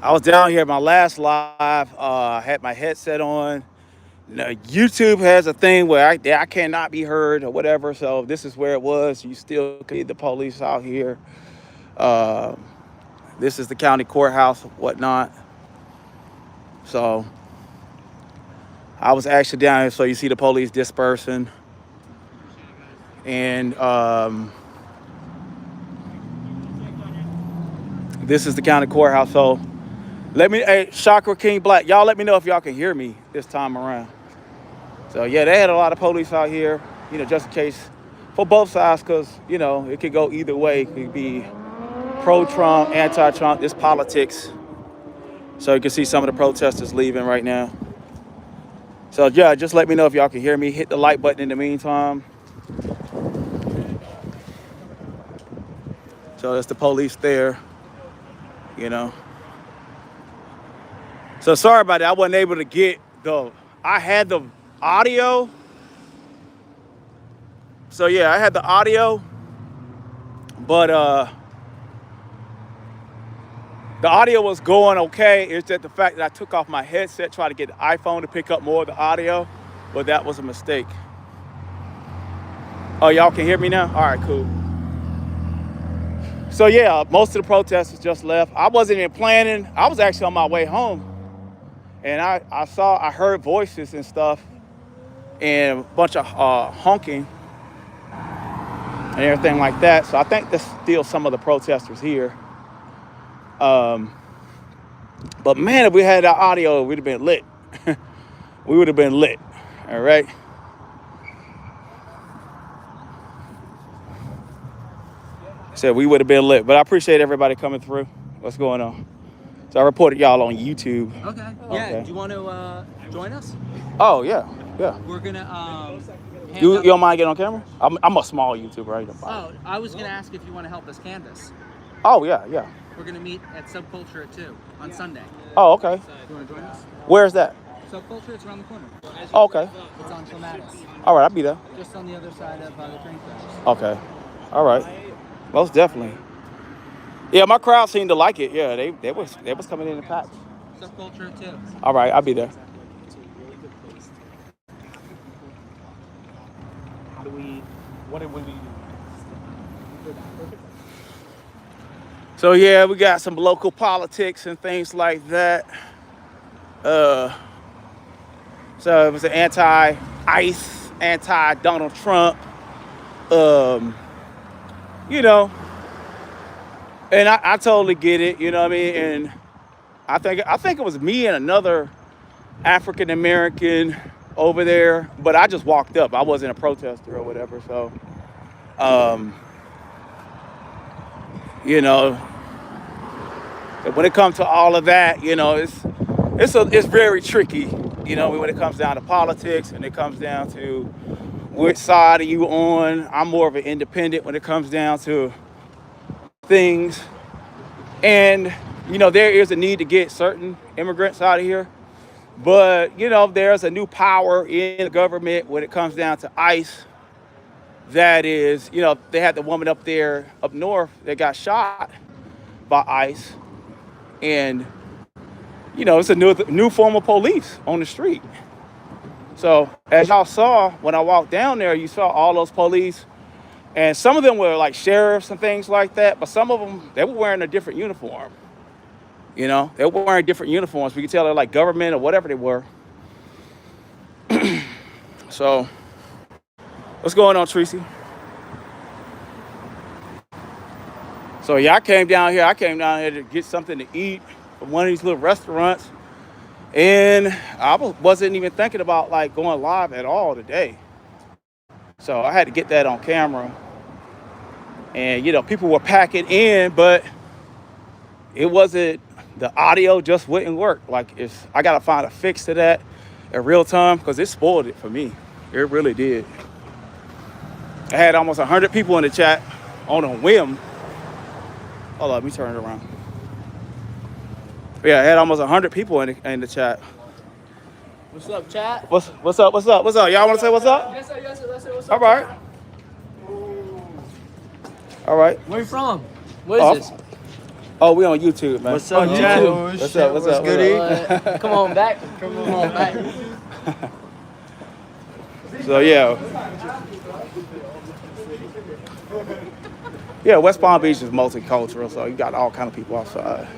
I was down here at my last live. I had my headset on. YouTube has a thing where I cannot be heard or whatever. So this is where it was. You still could see the police out here. Uh, this is the county courthouse, whatnot. So I was actually down here. So you see the police dispersing. And this is the county courthouse. So hey, Chakra King Black, y'all let me know if y'all can hear me this time around. So yeah, they had a lot of police out here, just in case, for both sides, because, it could go either way. It could be pro-Trump, anti-Trump, this politics. So you can see some of the protesters leaving right now. So yeah, just let me know if y'all can hear me. Hit the like button in the meantime. So there's the police there, So sorry about that. I wasn't able to get I had the audio. So yeah, I had the audio, but the audio was going okay. It's just the fact that I took off my headset, tried to get the iPhone to pick up more of the audio, but that was a mistake. Oh, y'all can hear me now? All right, cool. So yeah, most of the protesters just left. I wasn't even planning. I was actually on my way home. And I heard voices and stuff and a bunch of honking and everything like that. So I think there's still some of the protesters here. But man, if we had that audio, we'd have been lit. We would have been lit, all right? So we would have been lit. But I appreciate everybody coming through. What's going on? So I reported y'all on YouTube. Okay. Yeah. Do you want to join us? Oh yeah. We're gonna. You don't mind getting on camera? I'm a small YouTuber, right? Oh, I was gonna ask if you want to help us canvass. Oh yeah. We're gonna meet at Subculture at 2 on Sunday. Oh okay. You want to join us? Where's that? Subculture. It's around the corner. Oh, okay. It's on Clematis. All right, I'll be there. Just on the other side of the train tracks. Okay. All right. Most definitely. Yeah, my crowd seemed to like it. Yeah, they was coming in the pack. Subculture too. All right, I'll be there. What do we do? So yeah, we got some local politics and things like that. So it was an anti-ICE, anti-Donald Trump. And I totally get it, you know what I mean? And I think it was me and another African American over there, but I just walked up. I wasn't a protester or whatever, so when it comes to all of that, it's very tricky, when it comes down to politics and it comes down to which side are you on. I'm more of an independent when it comes down to things. And, there is a need to get certain immigrants out of here. But, there's a new power in the government when it comes down to ICE. That is, they had the woman up north that got shot by ICE. And, it's a new form of police on the street. So as y'all saw, when I walked down there, you saw all those police. And some of them were like sheriffs and things like that. But some of them, they were wearing a different uniform. They were wearing different uniforms. We could tell they're like government or whatever they were. So, what's going on, Tracy? So, yeah, I came down here to get something to eat from one of these little restaurants. And I wasn't even thinking about, like, going live at all today. So, I had to get that on camera. And, people were packing in, but it wasn't, the audio just wouldn't work. Like, I got to find a fix to that in real time because it spoiled it for me. It really did. I had almost 100 people in the chat on a whim. Hold on, let me turn it around. Yeah, I had almost 100 people in the chat. What's up, chat? What's up? Y'all want to say what's up? Yes, sir. Let's say what's up. All right. All right. Where you from? What is this? Oh, we on YouTube, man. What's up, Oh, Chad? YouTube. What's up? What's up? goody? Come on back. Come on back. So yeah, West Palm Beach is multicultural, so you got all kind of people outside.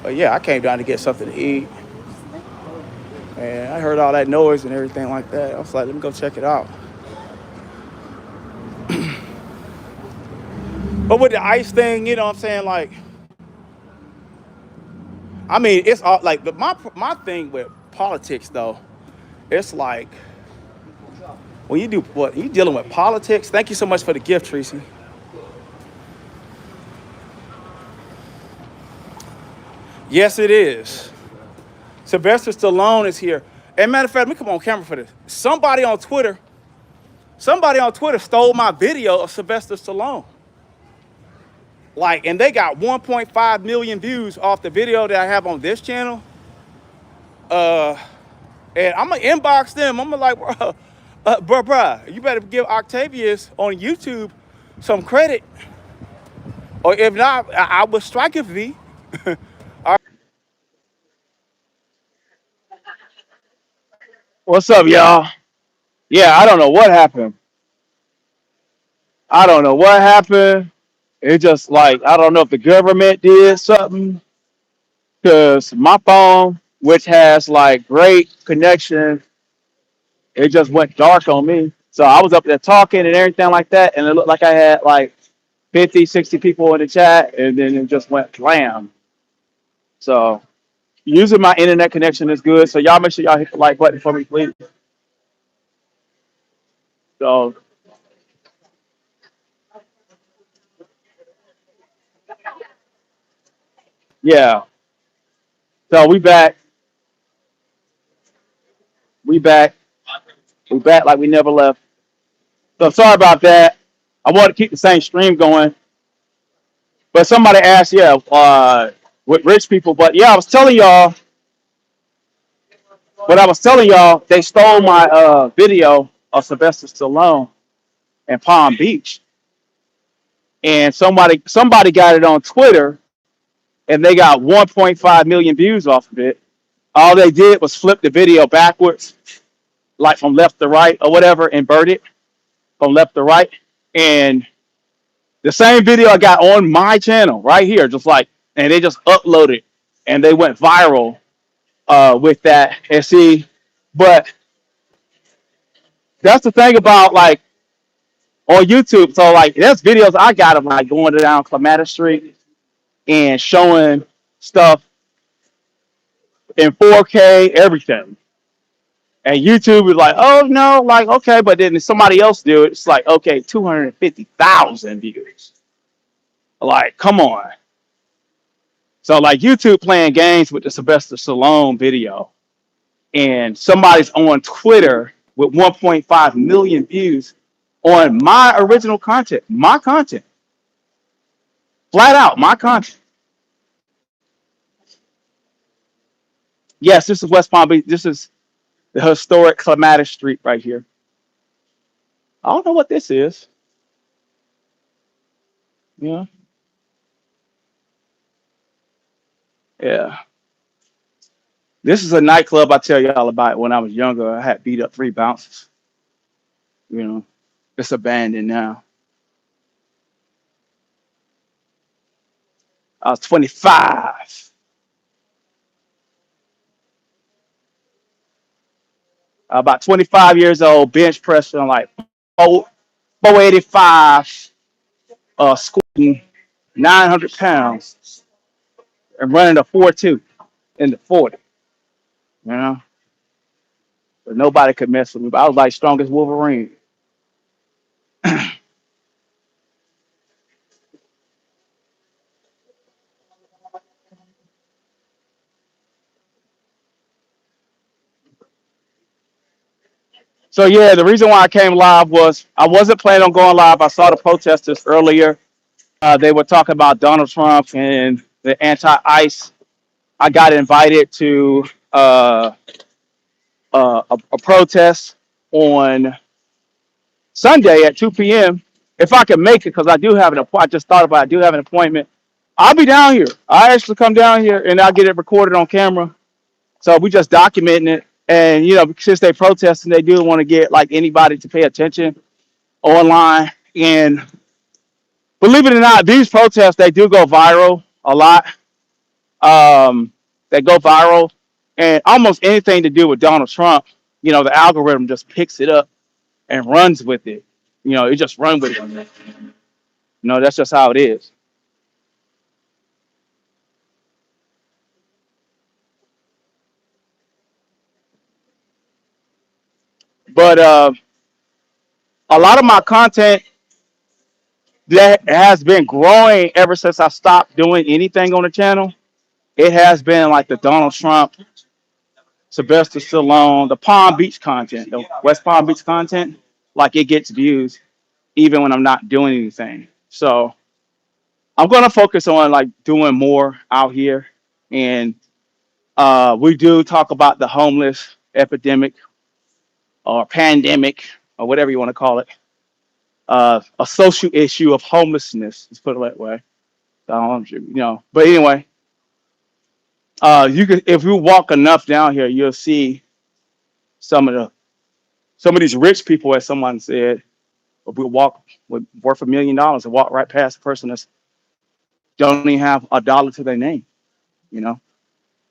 But yeah, I came down to get something to eat, and I heard all that noise and everything like that. I was like, let me go check it out. But with the ICE thing, you know what I'm saying? Like, I mean, it's all like, but my thing with politics though, it's like when you dealing with politics. Thank you so much for the gift, Tracy. Yes, it is. Sylvester Stallone is here. And matter of fact, let me come on camera for this. Somebody on Twitter stole my video of Sylvester Stallone. Like, and they got 1.5 million views off the video that I have on this channel. And I'm gonna inbox them. I'm gonna like, bruh, you better give Octavius on YouTube some credit. Or if not, I will strike a V. What's up, y'all? Yeah, I don't know what happened. It just like, I don't know if the government did something, because my phone, which has like great connection, it just went dark on me. So I was up there talking and everything like that, and it looked like I had like 50, 60 people in the chat, and then it just went blam. So using my internet connection is good. So y'all make sure y'all hit the like button for me, please. So yeah. So we back. We back. We back like we never left. So sorry about that. I want to keep the same stream going. But somebody asked, with rich people. But yeah, I was telling y'all, they stole my video of Sylvester Stallone in Palm Beach. And somebody got it on Twitter, and they got 1.5 million views off of it. All they did was flip the video backwards, like from left to right or whatever, invert it from left to right. And the same video I got on my channel right here, and they just uploaded, and they went viral with that. And see, but that's the thing about like on YouTube. So like, there's videos I got of like going down Clematis Street and showing stuff in 4K, everything. And YouTube is like, oh no, like okay, but then if somebody else do it, it's like okay, 250,000 views. Like, come on. So like YouTube playing games with the Sylvester Stallone video, and somebody's on Twitter with 1.5 million views on my original content, flat out my content. Yes, this is West Palm Beach. This is the historic Clematis Street right here. I don't know what this is. Yeah. Yeah. This is a nightclub I tell y'all about when I was younger. I had beat up 3 bouncers. You know, it's abandoned now. I was 25. About 25 years old, bench pressing like 485, squatting 900 pounds, and running a 4.2 in the 40. You know, but nobody could mess with me. But I was like strongest Wolverine. So yeah, the reason why I came live was I wasn't planning on going live. I saw the protesters earlier. They were talking about Donald Trump and the anti-ICE. I got invited to a protest on Sunday at 2 p.m. If I can make it, because I do have an appointment. I just thought about it. I do have an appointment I'll be down here. I actually come down here and I'll get it recorded on camera. So we just documenting it. And since they protesting, they do want to get like anybody to pay attention online. And believe it or not, these protests they do go viral a lot. They go viral, and almost anything to do with Donald Trump, the algorithm just picks it up and runs with it. It just runs with it. That's just how it is. But a lot of my content that has been growing ever since I stopped doing anything on the channel. It has been like the Donald Trump, Sylvester Stallone, the Palm Beach content, the West Palm Beach content. Like it gets views even when I'm not doing anything. So I'm gonna focus on like doing more out here, and we do talk about the homeless epidemic or pandemic or whatever you want to call it, a social issue of homelessness. Let's put it that way. But anyway, you can if you walk enough down here, you'll see some of the some of these rich people, as someone said, we walk with worth $1 million and walk right past the person that's don't even have a dollar to their name. You know,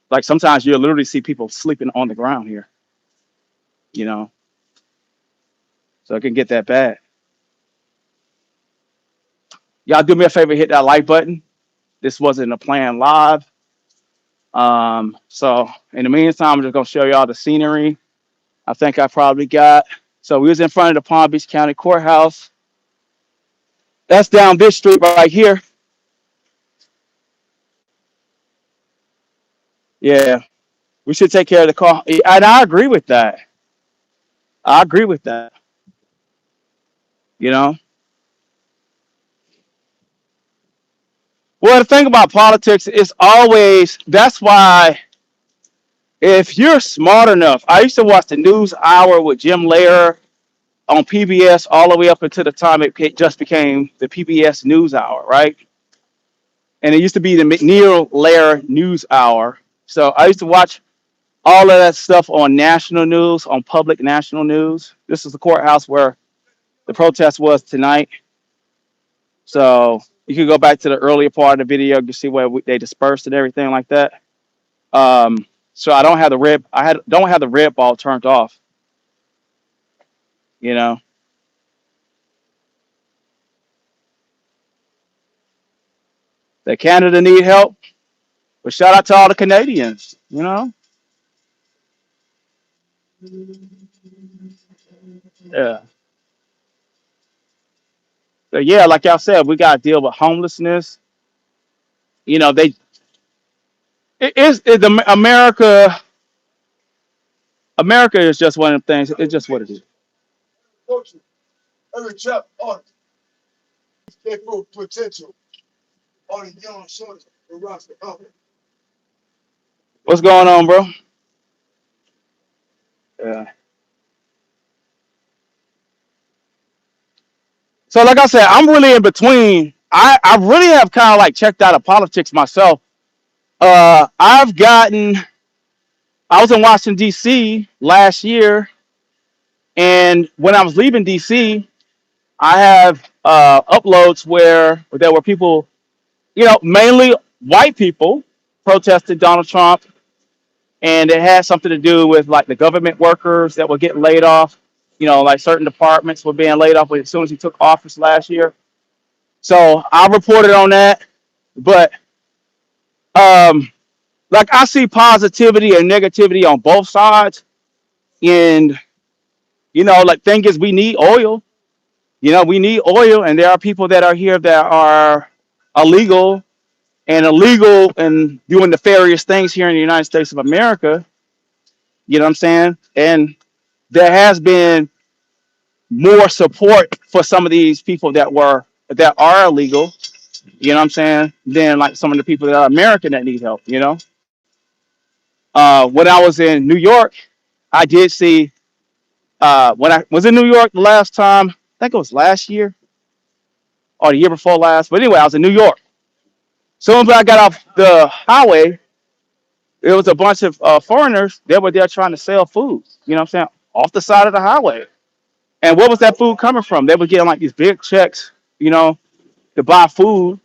like sometimes you'll literally see people sleeping on the ground here. You know, so it can get that bad. Y'all do me a favor, hit that like button. This wasn't a plan live. So in the meantime, I'm just gonna show y'all the scenery. I think I probably got. So we was in front of the Palm Beach County Courthouse. That's down this street right here. Yeah, we should take care of the car. And I agree with that. I agree with that. You know. Well, the thing about politics is always that's why if you're smart enough, I used to watch the news hour with Jim Lehrer on PBS all the way up until the time it just became the PBS News Hour, right? And it used to be the McNeil Lehrer News Hour. So I used to watch all of that stuff on national news, on public national news. This is the courthouse where the protest was tonight. So you can go back to the earlier part of the video to see where they dispersed and everything like that. So I don't have the red. Don't have the red ball turned off. You know, that Canada need help. But shout out to all the Canadians. You know, yeah. So yeah, like y'all said, we got to deal with homelessness. They it is the America. America is just one of the things. It's just what it is. What's going on, bro? Yeah. So like I said, I'm really in between. I really have kind of like checked out of politics myself. I've gotten. I was in Washington D.C. last year, and when I was leaving D.C., I have uploads where there were people, mainly white people, protested Donald Trump, and it had something to do with like the government workers that were getting laid off. Like certain departments were being laid off as soon as he took office last year. So I reported on that, but um, like I see positivity and negativity on both sides, and like thing is we need oil. We need oil, and there are people that are here that are illegal and doing nefarious things here in the United States of America. You know what I'm saying? And there has been more support for some of these people that are illegal. You know what I'm saying? Than like some of the people that are American that need help. When I was in New York, I did see. When I was in New York the last time, I think it was last year or the year before last. But anyway, I was in New York, Soon as I got off the highway, there was a bunch of foreigners that were there trying to sell food. You know what I'm saying? Off the side of the highway. And what was that food coming from? They were getting like these big checks, you know, to buy food,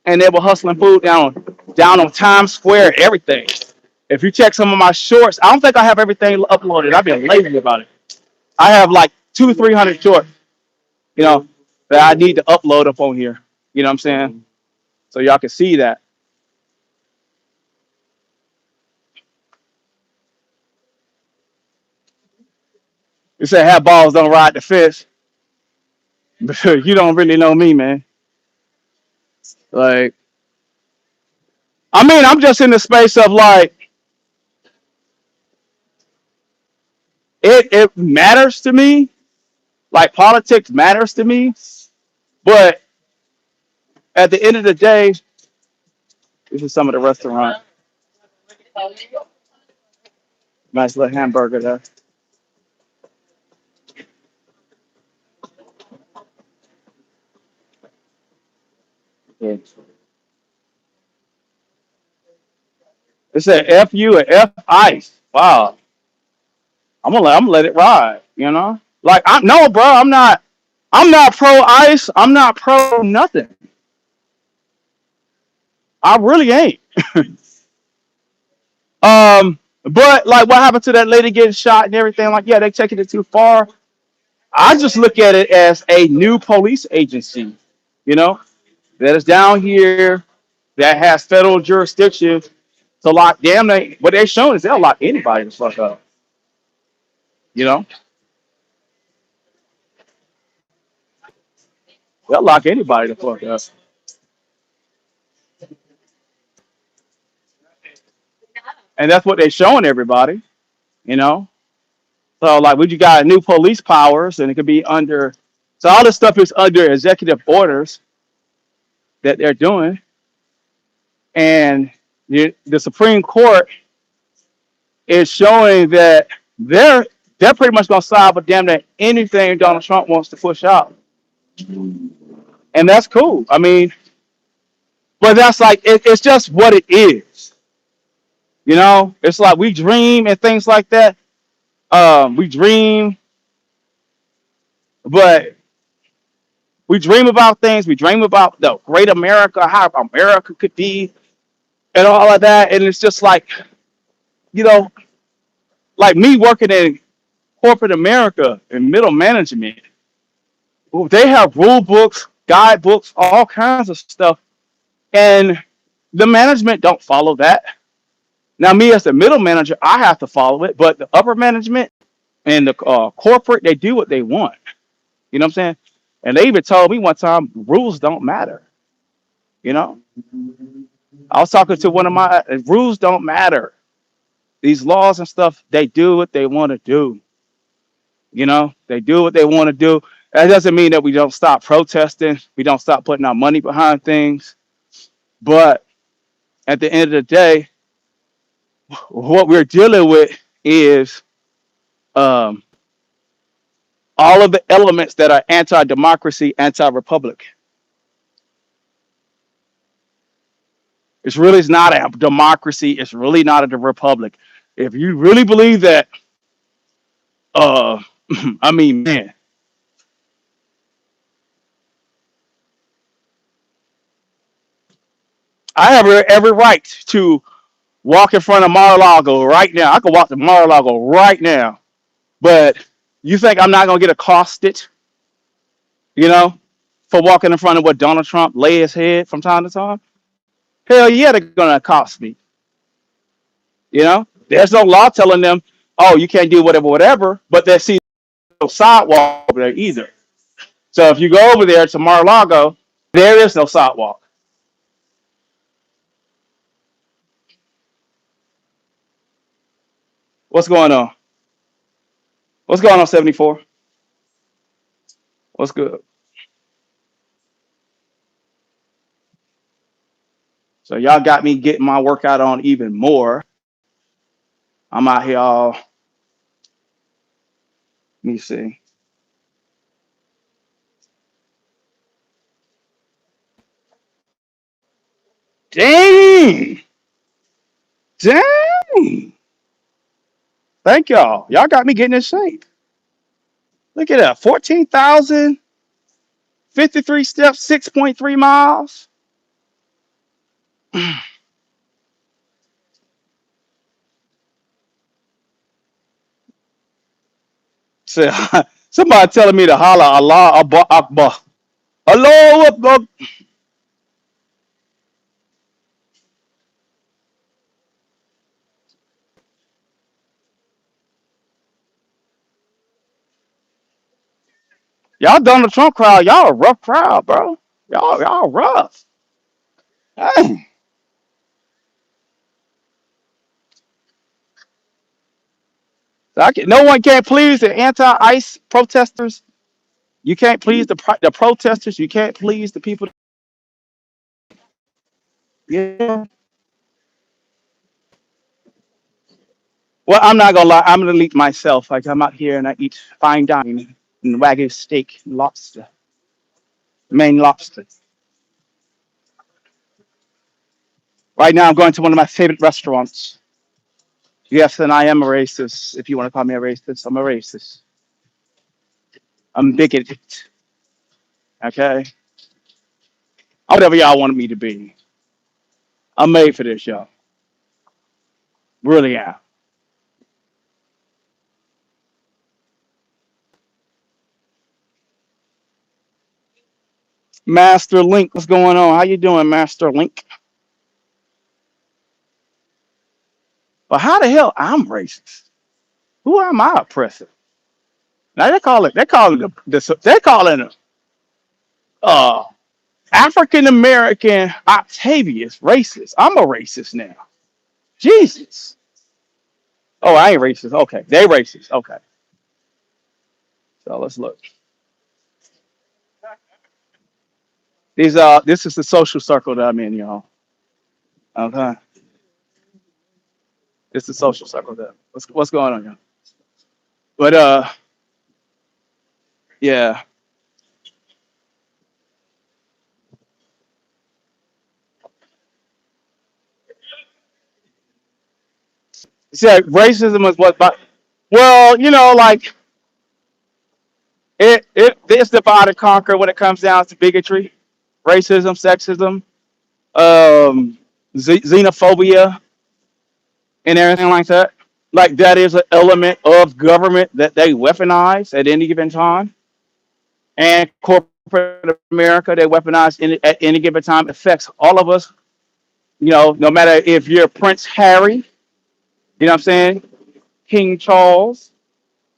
and they were hustling food down on Times Square, everything. If you check some of my shorts, I don't think I have everything uploaded. I've been lazy about it. I have like 300 shorts, you know, that I need to upload up on here. You know what I'm saying? So y'all can see that. You say have balls don't ride the fish. But you don't really know me, man. Like, I mean, I'm just in the space of like it matters to me. Like politics matters to me. But at the end of the day, this is some of the restaurant. Nice little hamburger there. Yeah. It said F you and F ice. Wow. I'm gonna let it ride, you know? Like I'm no bro, I'm not pro ice. I'm not pro nothing. I really ain't. But like what happened to that lady getting shot and everything, like, yeah, they taking it too far. I just look at it as a new police agency, you know, that is down here that has federal jurisdiction to lock damn they what they showing is they'll lock anybody the fuck up, you know? They'll lock anybody the fuck up. And that's what they're showing everybody, you know. So like we got new police powers and it could be under so all this stuff is under executive orders that they're doing. And the Supreme Court is showing that they're pretty much gonna side with damn that anything Donald Trump wants to push out. And that's cool. I mean, but that's like it's just what it is. You know, it's like we dream and things like that. We dream, but we dream about things. We dream about the great America, how America could be, and all of that. And it's just like, you know, like me working in corporate America and middle management. They have rule books, guidebooks, all kinds of stuff, and the management don't follow that. Now, me as the middle manager, I have to follow it, but the upper management and the corporate, they do what they want. You know what I'm saying? And they even told me one time, rules don't matter. You know, I was talking to one of my rules don't matter. These laws and stuff, they do what they want to do. You know, they do what they want to do. That doesn't mean that we don't stop protesting. We don't stop putting our money behind things. But at the end of the day, what we're dealing with is um, all of the elements that are anti-democracy, anti-republic. It's really not a democracy. It's really not a republic. If you really believe that, uh, I mean, man, I have every right to walk in front of Mar-a-Lago right now. I could walk to Mar-a-Lago right now. But you think I'm not gonna get accosted, you know, for walking in front of what Donald Trump lay his head from time to time? Hell yeah, they're gonna accost me. You know, there's no law telling them, oh, you can't do whatever, whatever. But there's no sidewalk over there either. So if you go over there to Mar-a-Lago, there is no sidewalk. What's going on? What's going on, 74? What's good? So y'all got me getting my workout on even more. I'm out here all, let me see. Dang. Dang. Thank y'all. Y'all got me getting in shape. Look at that. 14,053 steps, 6.3 miles. So, somebody telling me to holler Allah Akbar. Allah Akbar. Y'all Donald Trump crowd. Y'all a rough crowd, bro. Y'all rough. Hey. No one can please the anti-ICE protesters. You can't please the protesters. You can't please the people. Yeah. Well, I'm not gonna lie. I'm an elite myself. Like I'm out here and I eat fine dining and wagyu steak, and lobster, Maine lobster. Right now, I'm going to one of my favorite restaurants. Yes, and I am a racist. If you want to call me a racist, I'm a racist. I'm bigoted. Okay, whatever y'all wanted me to be. I'm made for this, y'all. Really am. Master Link, what's going on? How you doing, Master Link? But how the hell I'm racist? Who am I oppressing? Now they calling it uh African American Octavius racist. I'm a racist now. Jesus. Oh, I ain't racist. Okay, they racist. Okay, so let's look. This is the social circle that I'm in, y'all. Okay, it's the social circle that. What's going on, y'all? But yeah. See, like, racism is what. But well, like it's divide and conquer when it comes down to bigotry, racism, sexism, xenophobia, and everything like that. Like that is an element of government that they weaponize at any given time, and corporate America they weaponize at any given time affects all of us. No matter if you're Prince Harry, you know what I'm saying, King Charles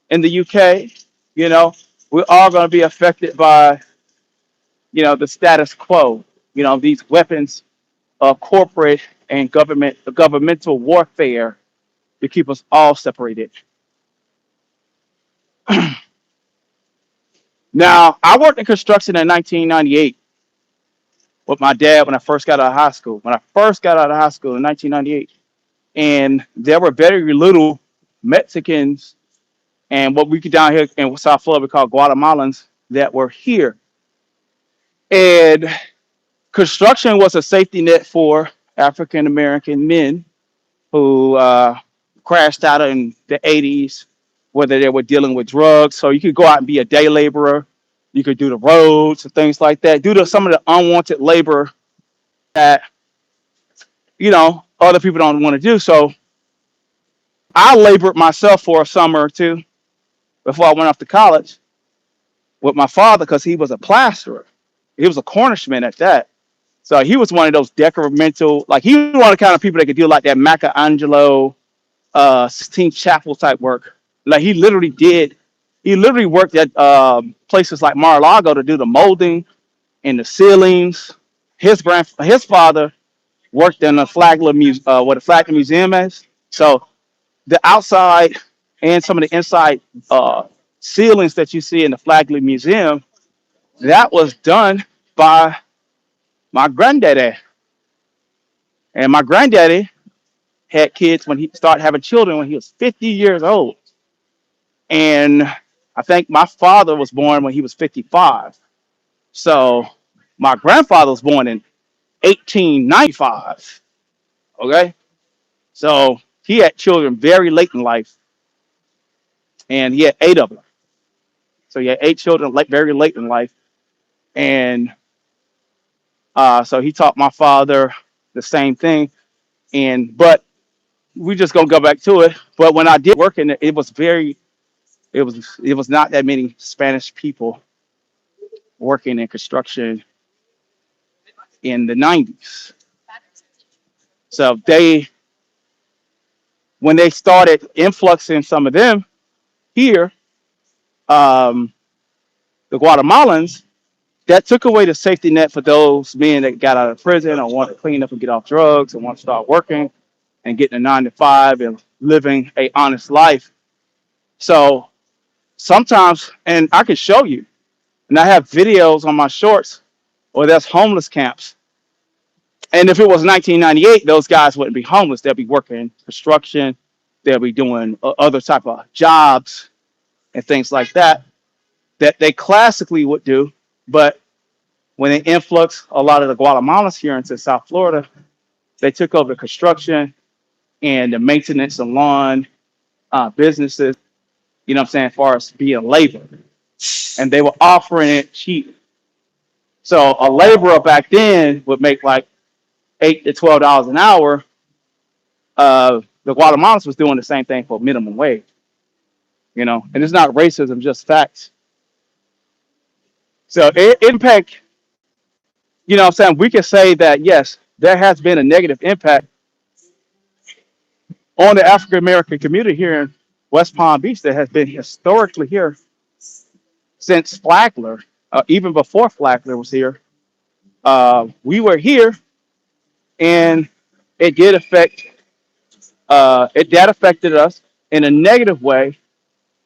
in the UK, you know, we're all going to be affected by the status quo. These weapons of corporate and governmental warfare to keep us all separated. Now, I worked in construction in 1998 with my dad when I first got out of high school. When I first got out of high school in 1998, and there were very little Mexicans and what we could down here in South Florida we call Guatemalans that were here. And construction was a safety net for African American men who crashed out in the 80s, whether they were dealing with drugs. So you could go out and be a day laborer. You could do the roads and things like that. Do some of the unwanted labor that other people don't want to do. So I labored myself for a summer or two before I went off to college with my father because he was a plasterer. He was a cornishman at that. So he was one of those decorative, like he was one of the kind of people that could do like that Michelangelo, Sistine Chapel type work. Like he literally worked at places like Mar-a-Lago to do the molding and the ceilings. His father worked in the Flagler what the Flagler Museum is. So the outside and some of the inside ceilings that you see in the Flagler Museum, that was done by my granddaddy. And my granddaddy had kids when he started having children when he was 50 years old. And I think my father was born when he was 55. So my grandfather was born in 1895. Okay, so he had children very late in life, and he had 8 of them. So he had 8 children very late in life, and so he taught my father the same thing. And but we just gonna go back to it. But when I did work in it, it was not that many Spanish people working in construction in the 90s. So when they started influxing some of them here, um, the Guatemalans, that took away the safety net for those men that got out of prison or want to clean up and get off drugs and want to start working and getting a 9 to 5 and living a honest life. So sometimes, and I can show you, and I have videos on my shorts where there's homeless camps. And if it was 1998, those guys wouldn't be homeless. They'll be working construction. They'll be doing other type of jobs and things like that that they classically would do. But when they influx a lot of the Guatemalans here into South Florida, they took over the construction and the maintenance and lawn businesses, you know what I'm saying, as far as being labor. And they were offering it cheap. So a laborer back then would make like $8 to $12 an hour. The Guatemalans was doing the same thing for minimum wage, you know, and it's not racism, just facts. So it impact, you know what I'm saying? We can say that, yes, there has been a negative impact on the African American community here in West Palm Beach that has been historically here since Flagler, even before Flagler was here. We were here, and it did affect, that affected us in a negative way.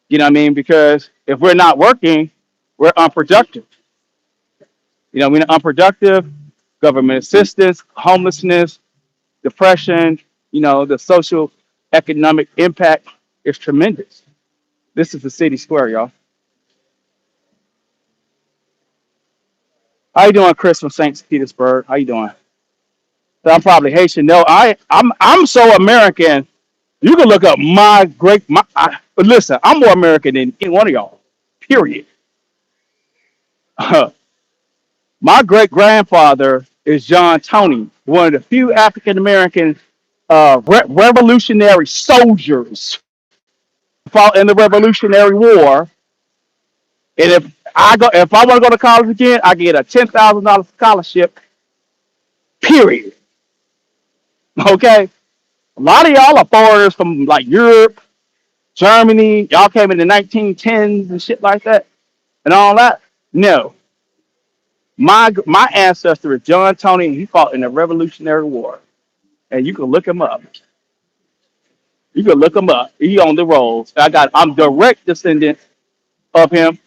You know what I mean? Because if we're not working, we're unproductive. You know, we're unproductive. Government assistance, homelessness, depression. You know, the social economic impact is tremendous. This is the city square, y'all. How you doing, Chris from St. Petersburg? How you doing? So I'm probably Haitian. No, I'm so American. You can look up but listen, I'm more American than any one of y'all. Period. My great grandfather is John Tony, one of the few African American revolutionary soldiers fought in the Revolutionary War. And if I want to go to college again, I get a $10,000 scholarship. Period. Okay. A lot of y'all are foreigners from like Europe, Germany. Y'all came in the 1910s and shit like that, and all that. No, my ancestor is John Tony, and he fought in the Revolutionary War, and you can look him up. You can look him up. He on the rolls. I'm direct descendant of him,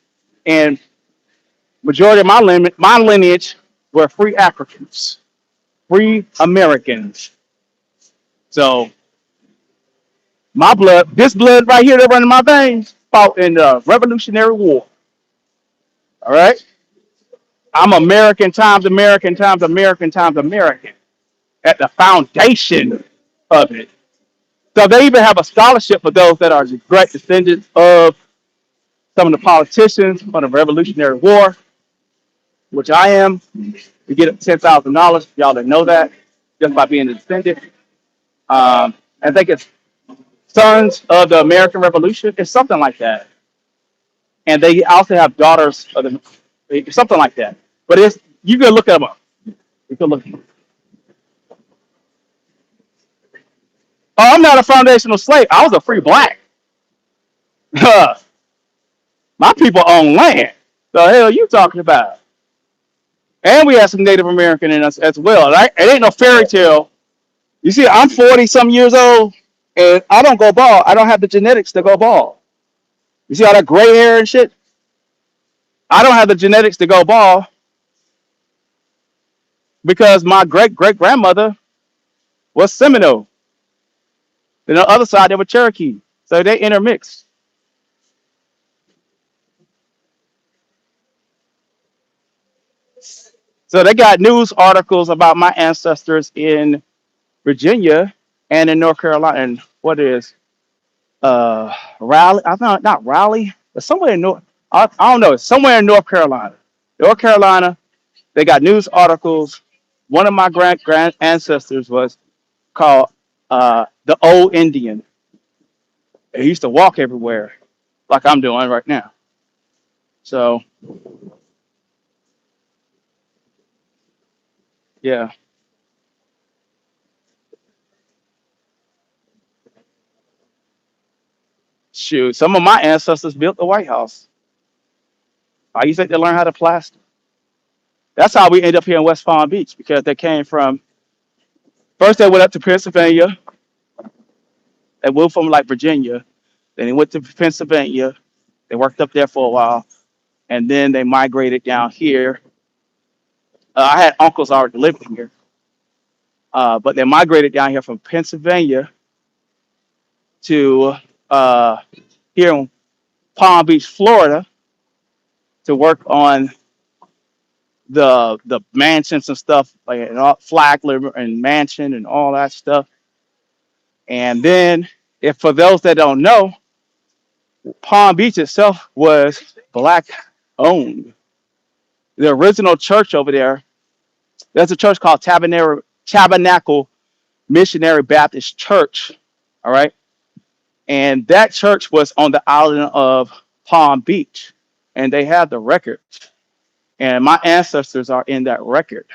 and majority of my lineage were free Africans, free Americans. So this blood right here that runs in my veins, fought in the Revolutionary War. All right, I'm American times American times American times American at the foundation of it. So they even have a scholarship for those that are direct descendants of some of the politicians from the Revolutionary War, which I am. You get $10,000. Y'all didn't know that just by being a descendant. I think it's Sons of the American Revolution. It's something like that. And they also have daughters of something like that. But you can look them up. You can look them up. Oh, I'm not a foundational slave. I was a free black. My people own land. The hell you talking about? And we have some Native American in us as well. Right? It ain't no fairy tale. You see, I'm 40 some years old, and I don't go bald. I don't have the genetics to go bald. You see all that gray hair and shit? I don't have the genetics to go bald because my great great grandmother was Seminole. Then on the other side, they were Cherokee. So they intermixed. So they got news articles about my ancestors in Virginia and in North Carolina. And what is Raleigh? I thought not Raleigh, but somewhere in North. I don't know. It's somewhere in North Carolina. North Carolina. They got news articles. One of my grand ancestors was called the Old Indian. He used to walk everywhere, like I'm doing right now. So yeah, shoot. Some of my ancestors built the White House. I used to learn how to plaster. That's how we end up here in West Palm Beach because they came from first they went up to Pennsylvania. They moved from like Virginia. Then they went to Pennsylvania. They worked up there for a while, and then they migrated down here. I had uncles already living here, but they migrated down here from Pennsylvania to here in Palm Beach, Florida, to work on the mansions and stuff like and all, Flagler and mansion and all that stuff. And then, if for those that don't know, Palm Beach itself was black owned. The original church over there, there's a church called Tabernacle Missionary Baptist Church. All right. And that church was on the island of Palm Beach. And they have the record. And my ancestors are in that record.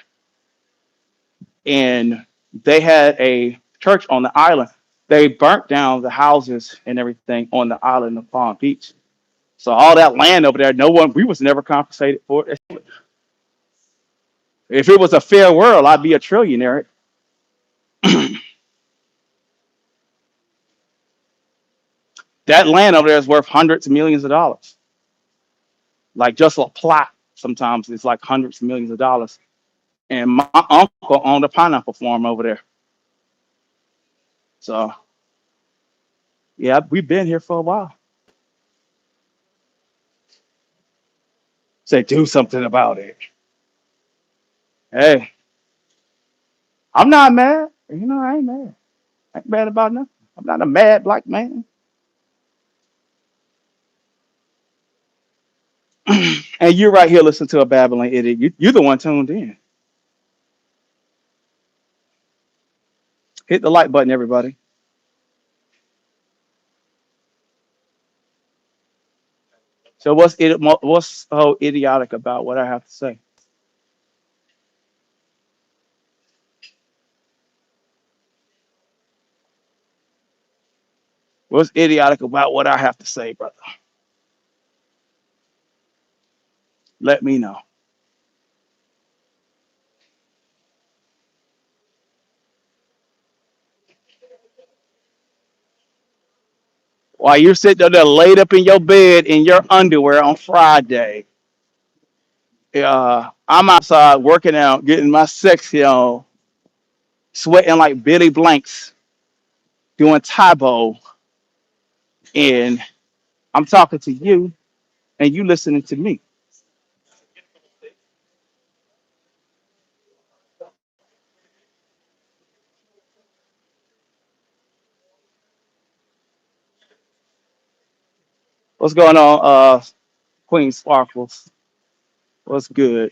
And they had a church on the island. They burnt down the houses and everything on the island of Palm Beach. So all that land over there, we was never compensated for it. If it was a fair world, I'd be a trillionaire. That land over there is worth hundreds of millions of dollars. Like just a plot sometimes it's like hundreds of millions of dollars. And my uncle owned a pineapple farm over there. So yeah, we've been here for a while. Say do something about it. Hey, I'm not mad. I ain't mad. I ain't mad about nothing. I'm not a mad black man. And you're right here listening to a babbling idiot. You're the one tuned in. Hit the like button, everybody. So what's so idiotic about what I have to say? What's idiotic about what I have to say, brother? Let me know. While you're sitting there laid up in your bed in your underwear on Friday, I'm outside working out, getting my sexy on, sweating like Billy Blanks, doing Tybo, and I'm talking to you, and you listening to me. What's going on, Queen Sparkles? What's good?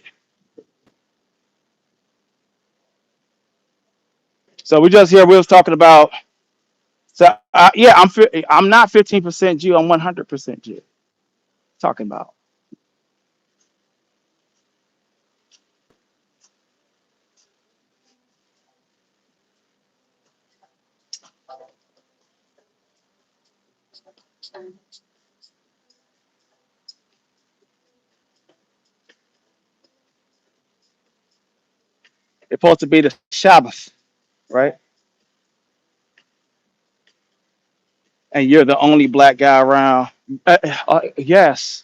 So we just here. We was talking about. So yeah, I'm not 15% Jew. I'm 100% Jew. Talking about it's supposed to be the Sabbath, right? And you're the only black guy around. Yes,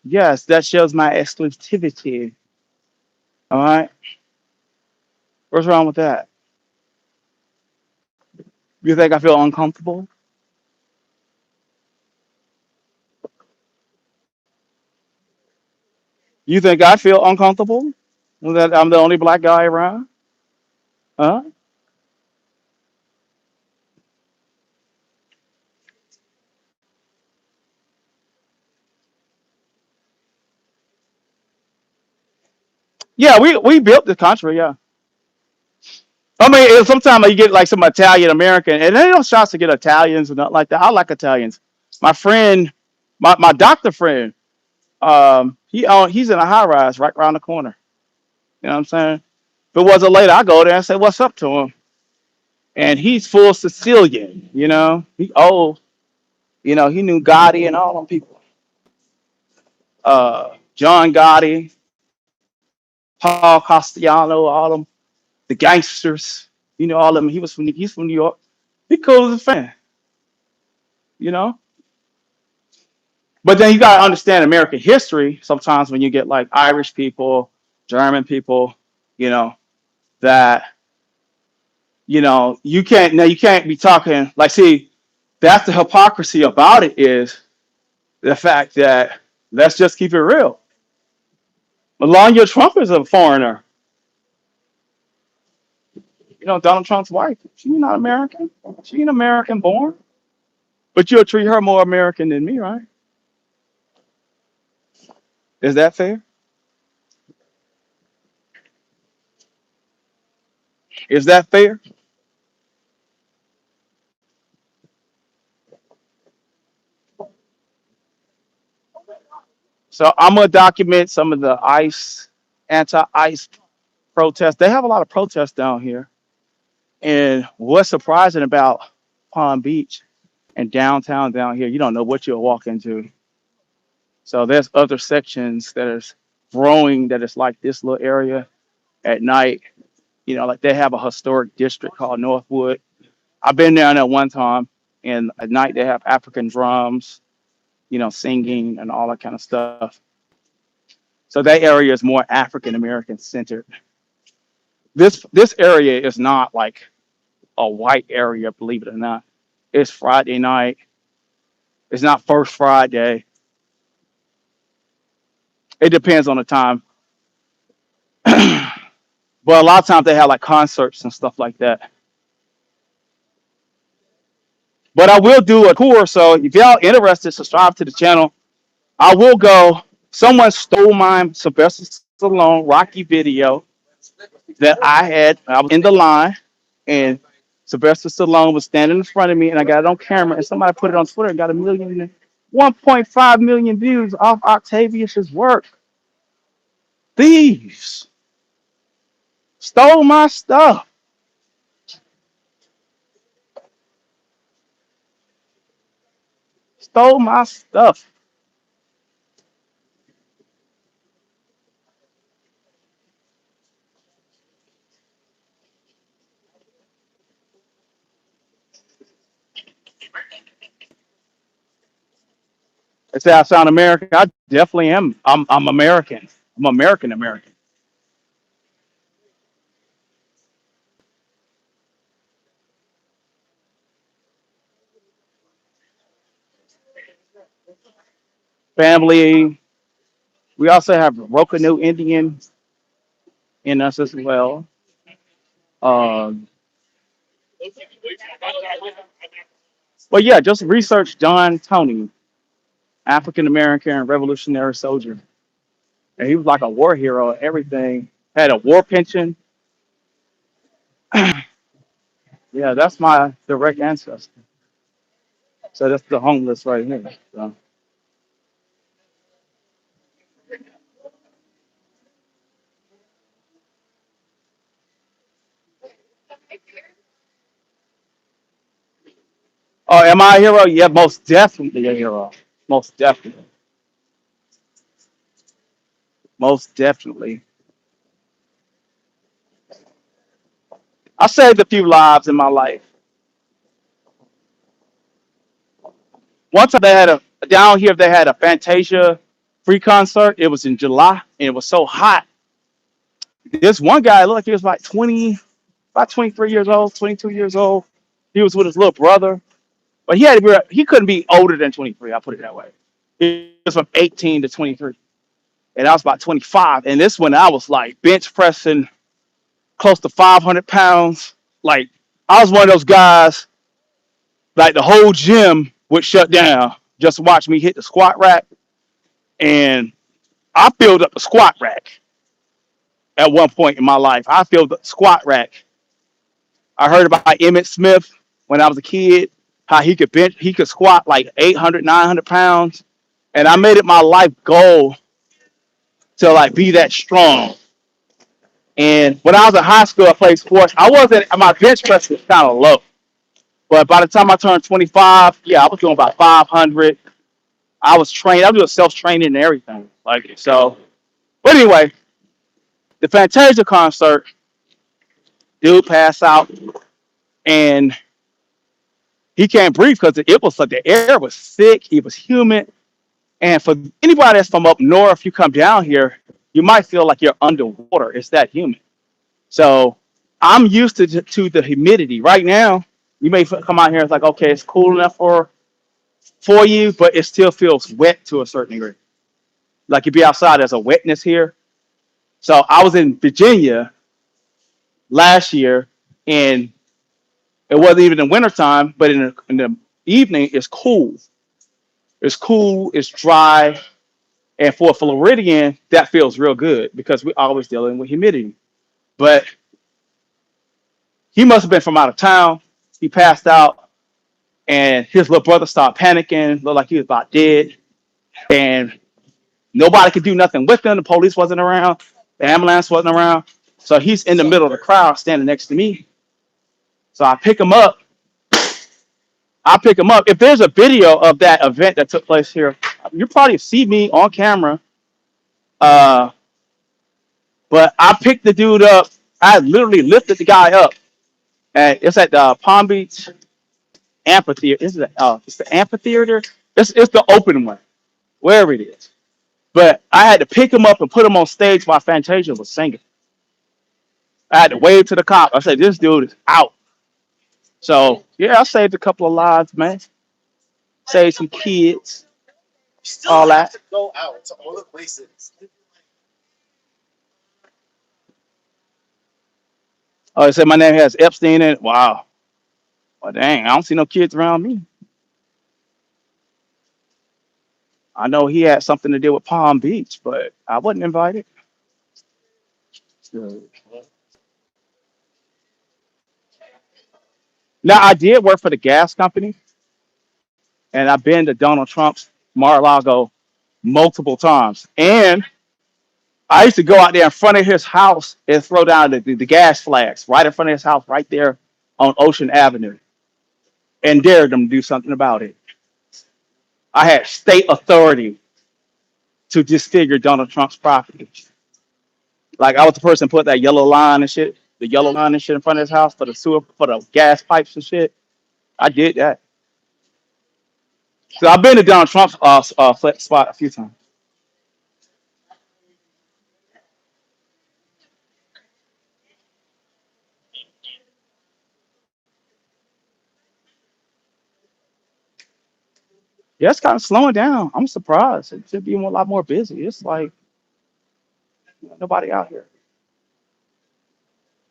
yes, that shows my exclusivity. All right, what's wrong with that? You think I feel uncomfortable? You think I feel uncomfortable? That I'm the only black guy around? Huh? Yeah, we built the country. Yeah. I mean, sometimes you get like some Italian American, and they don't shots to get Italians and not like that. I like Italians. My friend, my doctor friend, he's in a high rise right around the corner. You know what I'm saying? If it wasn't late, I go there and say what's up to him, and he's full Sicilian. He old. He knew Gotti and all them people. John Gotti, Paul Castellano, all them, the gangsters. All of them. He's from New York. He cool as a fan. You know. But then you gotta understand American history. Sometimes when you get like Irish people, German people, you know that you can't be talking like, see, that's the hypocrisy about it, is the fact that, let's just keep it real. Melania Trump is a foreigner. Donald Trump's wife. She's not American. She ain't American born. But you'll treat her more American than me, right? Is that fair? Is that fair? So I'm gonna document some of the anti-ICE protests. They have a lot of protests down here. And what's surprising about Palm Beach and downtown down here, you don't know what you'll walk into. So there's other sections that is growing, that is like this little area at night. Like they have a historic district called Northwood. I've been down there one time, and at night they have African drums, singing and all that kind of stuff. So that area is more African American centered. This area is not like a white area, believe it or not. It's Friday night. It's not First Friday. It depends on the time. But a lot of times they have like concerts and stuff like that. But I will do a tour. So if y'all interested, subscribe to the channel. I will go. Someone stole my Sylvester Stallone Rocky video that I had. I was in the line, and Sylvester Stallone was standing in front of me, and I got it on camera, and somebody put it on Twitter and got 1.5 million views off Octavius's work. Thieves stole my stuff. Stole my stuff. They say I sound American. I definitely am. I'm American. I'm American American. Family. We also have Rokanu Indian in us as well. Um, but yeah, just research John Tony, African American Revolutionary Soldier, and he was like a war hero. And everything, had a war pension. Yeah, that's my direct ancestor. So that's the homeless right here. So. Oh, am I a hero? Yeah, most definitely a hero. Most definitely. Most definitely. I saved a few lives in my life. One time they had a down here, they had a Fantasia free concert. It was in July, and it was so hot. This one guy looked like he was like 20, about 23 years old, 22 years old. He was with his little brother, but he couldn't be older than 23. I'll put it that way. He was from 18 to 23. and I was about 25. And this when I was like bench pressing close to 500 pounds. Like I was one of those guys, like the whole gym would shut down just to watch me hit the squat rack. And I filled up the squat rack at one point in my life. I filled the squat rack. I heard about Emmett Smith when I was a kid, how he could squat like 800, 900 pounds. And I made it my life goal to like be that strong. And when I was in high school, I played sports. I wasn't, my bench press was kind of low. But by the time I turned 25, yeah, I was doing about 500. I was trained. I was doing self-training and everything. Like, so, but anyway, the Fantasia concert, dude passed out and he can't breathe because it was like the air was thick. It was humid. And for anybody that's from up north, you come down here, you might feel like you're underwater. It's that humid. So I'm used to the humidity. Right now, you may come out here and it's like, okay, it's cool enough for you, but it still feels wet to a certain degree. Like you be outside, there's a wetness here. So I was in Virginia last year, and it wasn't even in wintertime, but in the evening, it's cool. It's cool, it's dry. And for a Floridian, that feels real good because we're always dealing with humidity. But he must have been from out of town. He passed out, and his little brother started panicking, looked like he was about dead. And nobody could do nothing with him. The police wasn't around. The ambulance wasn't around. So he's in the middle of the crowd standing next to me. So I pick him up. If there's a video of that event that took place here, you probably see me on camera. But I picked the dude up. I literally lifted the guy up. And it's at the Palm Beach Amphitheater. It's the amphitheater. It's the open one, wherever it is. But I had to pick him up and put him on stage while Fantasia was singing. I had to wave to the cop. I said, this dude is out. So, yeah, I saved a couple of lives, man. Saved some kids, all that. Go out to all the places. Oh, it said my name has Epstein in it. Wow. Well, dang, I don't see no kids around me. I know he had something to do with Palm Beach, but I wasn't invited. So, now, I did work for the gas company, and I've been to Donald Trump's Mar-a-Lago multiple times. And I used to go out there in front of his house and throw down the gas flags right in front of his house, right there on Ocean Avenue, and dared them to do something about it. I had state authority to disfigure Donald Trump's property. Like I was the person who put that yellow line and shit, the yellow line and shit in front of his house for the sewer, for the gas pipes and shit. I did that. So I've been to Donald Trump's spot a few times. Yeah, it's kind of slowing down. I'm surprised. It should be a lot more busy. It's like nobody out here.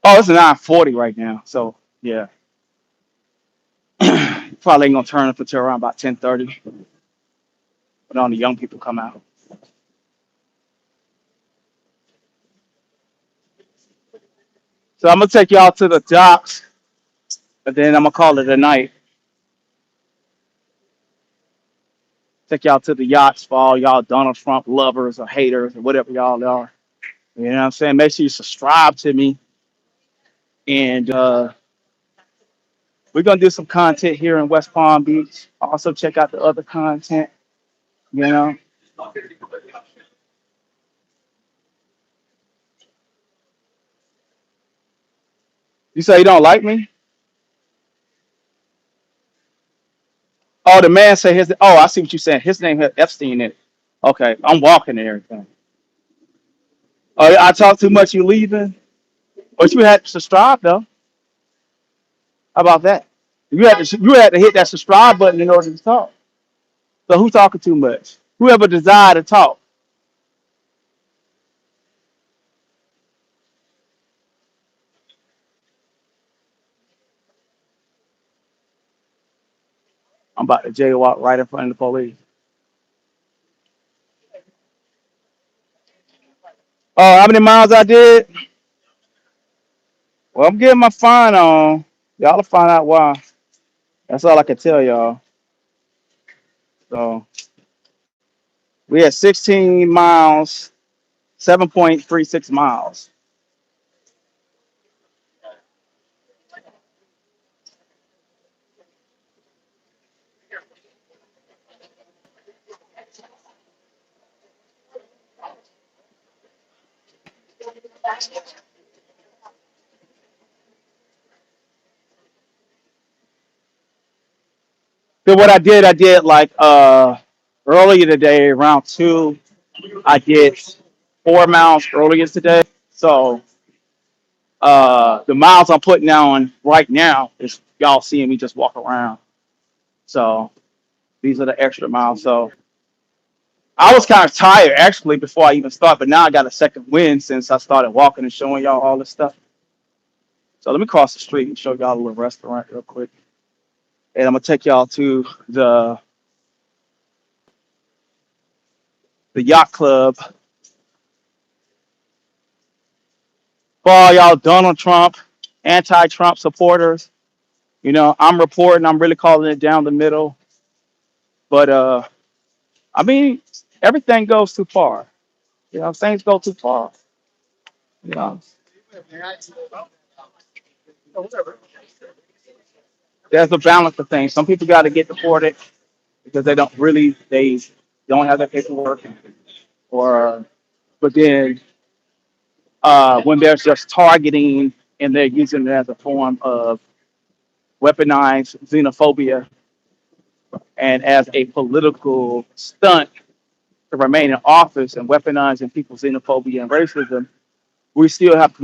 Oh, it's 9:40 right now. So yeah, probably ain't gonna turn up until around about 10:30 when all the young people come out. So I'm gonna take y'all to the docks, and then I'm gonna call it a night. Take y'all to the yachts for all y'all Donald Trump lovers or haters or whatever y'all are. You know what I'm saying? Make sure you subscribe to me, and we're gonna do some content here in West Palm Beach. Also check out the other content. You know, you say you don't like me? Oh, the man said his. Oh, I see what you're saying. His name had Epstein in it. Okay, I'm walking and everything. Oh, I talk too much. You leaving? But you had to subscribe though. How about that? You had to hit that subscribe button in order to talk. So who's talking too much? Whoever desire to talk. I'm about to jaywalk right in front of the police. Oh, how many miles I did? Well, I'm getting my fine on. Y'all will find out why. That's all I can tell y'all. So we had 16 miles, 7.36 miles. So what I did like earlier today around 2. I did 4 miles earlier today. So the miles I'm putting on right now is y'all seeing me just walk around. So these are the extra miles. So I was kind of tired actually before I even started, but now I got a second wind since I started walking and showing y'all all this stuff. So let me cross the street and show y'all a little restaurant real quick. And I'm gonna take y'all to the yacht club. For all y'all Donald Trump, anti-Trump supporters, I'm reporting, I'm really calling it down the middle. But I mean, everything goes too far. Things go too far. You know, there's a balance of things. Some people got to get deported because they don't have their paperwork, or but then when there's just targeting and they're using it as a form of weaponized xenophobia and as a political stunt to remain in office and weaponizing people's xenophobia and racism, we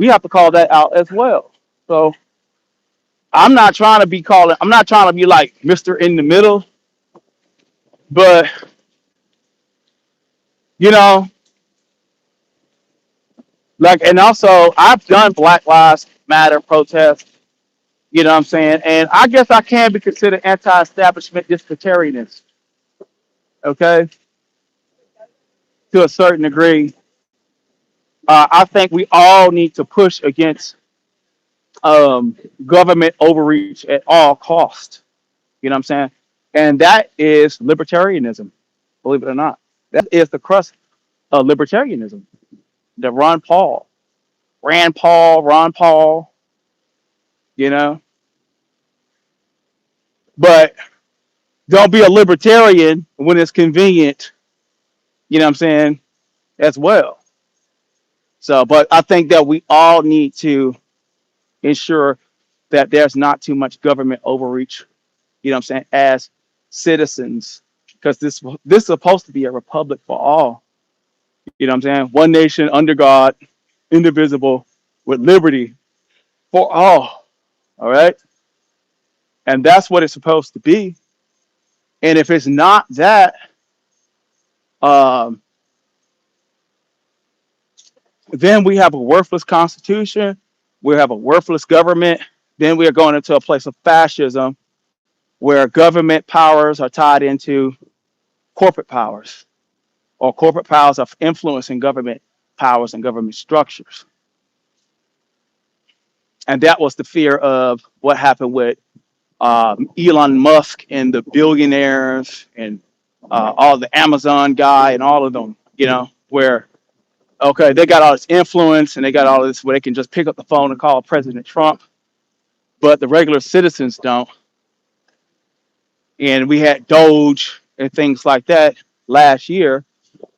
have to call that out as well. So I'm not trying to be like Mr. in the middle, but you know, like, and also I've done Black Lives Matter protests, you know what I'm saying? And I guess I can be considered anti-establishment disparitariness, okay, to a certain degree. I think we all need to push against government overreach at all cost. You know what I'm saying? And that is libertarianism, believe it or not. That is the crust of libertarianism. The Ron Paul, you know. But don't be a libertarian when it's convenient, you know what I'm saying, as well. So, but I think that we all need to ensure that there's not too much government overreach, you know what I'm saying, as citizens, because this is supposed to be a republic for all, you know what I'm saying? One nation under God, indivisible, with liberty for all right? And that's what it's supposed to be. And if it's not that, um, then we have a worthless constitution, we have a worthless government, then we are going into a place of fascism where government powers are tied into corporate powers, or corporate powers of influencing government powers and government structures. And that was the fear of what happened with Elon Musk and the billionaires and all the Amazon guy and all of them, where, okay, they got all this influence and they got all this where they can just pick up the phone and call President Trump, but the regular citizens don't. And we had Doge and things like that last year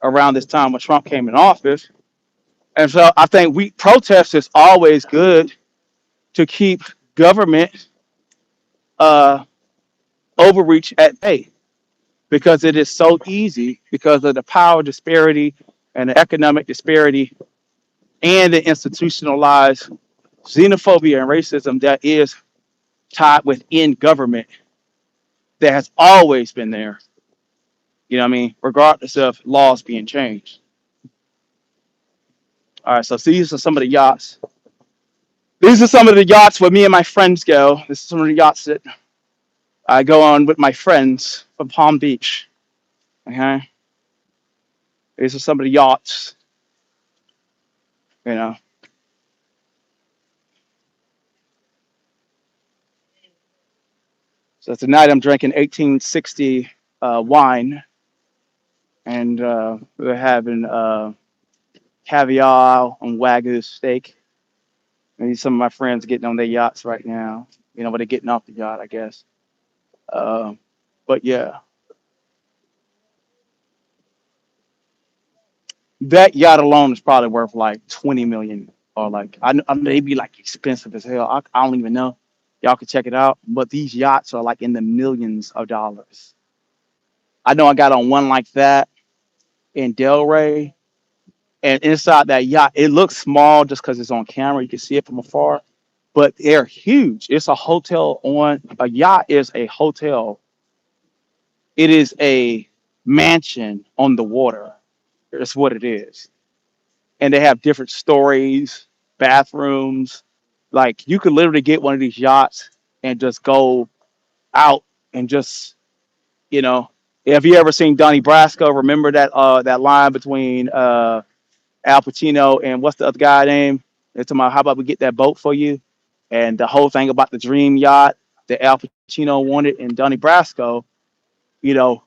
around this time when Trump came in office. And so I think protest is always good to keep government uh, overreach at bay, because it is so easy because of the power disparity and the economic disparity and the institutionalized xenophobia and racism that is tied within government, that has always been there, you know what I mean, regardless of laws being changed. All right, so these are some of the yachts. These are some of the yachts where me and my friends go. This is some of the yachts that I go on with my friends from Palm Beach. Okay, these are some of the yachts. You know, so tonight I'm drinking 1860 wine, and we're having caviar and wagyu steak. Maybe some of my friends getting on their yachts right now. You know, but they're getting off the yacht, I guess. Um, but yeah, that yacht alone is probably worth like 20 million, or like I they be like expensive as hell. I don't even know. Y'all can check it out. But these yachts are like in the millions of dollars. I know I got on one like that in Delray, and inside that yacht, it looks small just because it's on camera. You can see it from afar, but they're huge. It's a hotel on a yacht is a hotel. It is a mansion on the water. That's what it is. And they have different stories, bathrooms. Like you could literally get one of these yachts and just go out and just, you know, have you ever seen Donnie Brasco? Remember that line between Al Pacino and what's the other guy name? It's about how about we get that boat for you? And the whole thing about the dream yacht that Al Pacino wanted and Donnie Brasco, you know,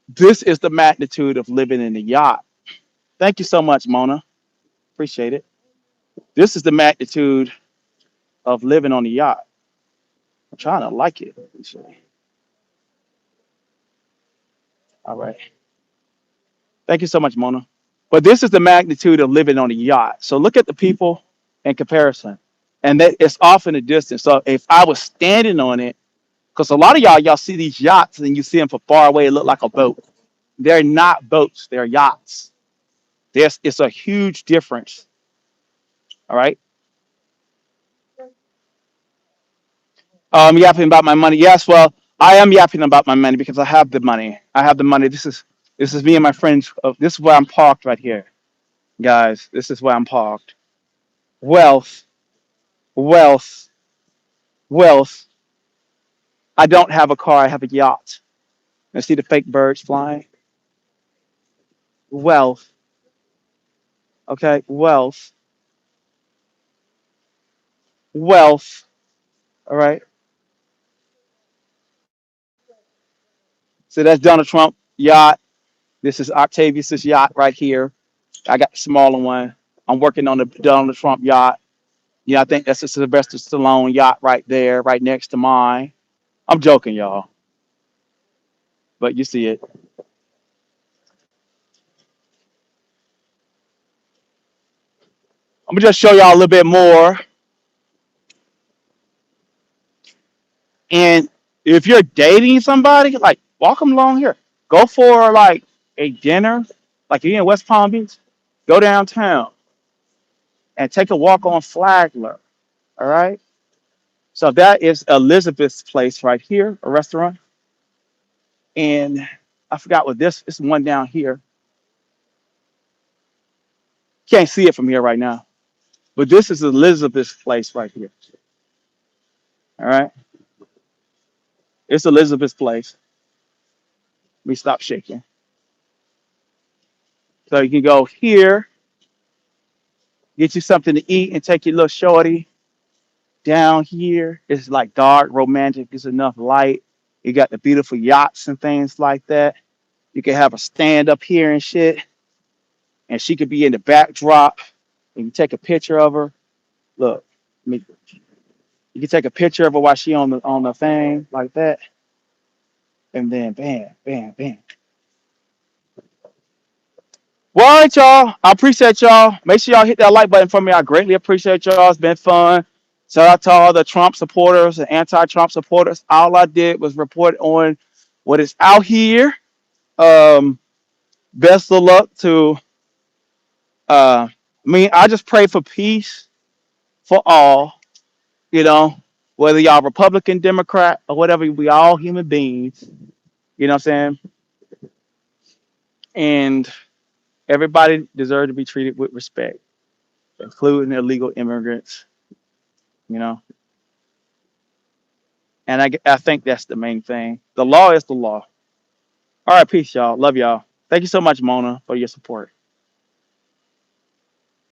this is the magnitude of living in a yacht. Thank you so much, Mona. Appreciate it. This is the magnitude of living on a yacht. I'm trying to like it. All right. Thank you so much, Mona. But this is the magnitude of living on a yacht. So look at the people in comparison. And that it's off in the distance. So if I was standing on it, because a lot of y'all see these yachts and you see them from far away, it look like a boat. They're not boats, they're yachts. It's a huge difference. All right. Yapping about my money. Yes, well, I am yapping about my money because I have the money. I have the money. This is me and my friends. This is where I'm parked right here, guys. This is where I'm parked. Wealth, wealth, wealth. I don't have a car. I have a yacht. I see the fake birds flying. Wealth. Okay, wealth, wealth. All right. So that's Donald Trump yacht. This is Octavius's yacht right here. I got the smaller one. I'm working on the Donald Trump yacht. Yeah, I think that's the Sylvester Stallone yacht right there, right next to mine. I'm joking, y'all, but you see it. I'm gonna just show y'all a little bit more. And if you're dating somebody, like walk them along here. Go for like a dinner, like you're in West Palm Beach. Go downtown and take a walk on Flagler. All right. So that is Elizabeth's place right here, a restaurant. And I forgot what this is one down here. Can't see it from here right now. But this is Elizabeth's place right here. All right. It's Elizabeth's place. Let me stop shaking. So you can go here, get you something to eat, and take your little shorty down here. It's like dark, romantic. It's enough light. You got the beautiful yachts and things like that. You can have a stand up here and shit, and she could be in the backdrop. You can take a picture of her. Look, you can take a picture of her while she on the thing like that, and then bam, bam, bam. Well, all right, y'all. I appreciate y'all. Make sure y'all hit that like button for me. I greatly appreciate y'all. It's been fun. Shout out to all the Trump supporters and anti-Trump supporters. All I did was report on what is out here. Um, Best of luck to I just pray for peace for all, you know, whether y'all Republican, Democrat, or whatever, we all human beings, you know what I'm saying? And everybody deserves to be treated with respect, including illegal immigrants, you know. And I think that's the main thing. The law is the law. All right, peace, y'all. Love y'all. Thank you so much, Mona, for your support.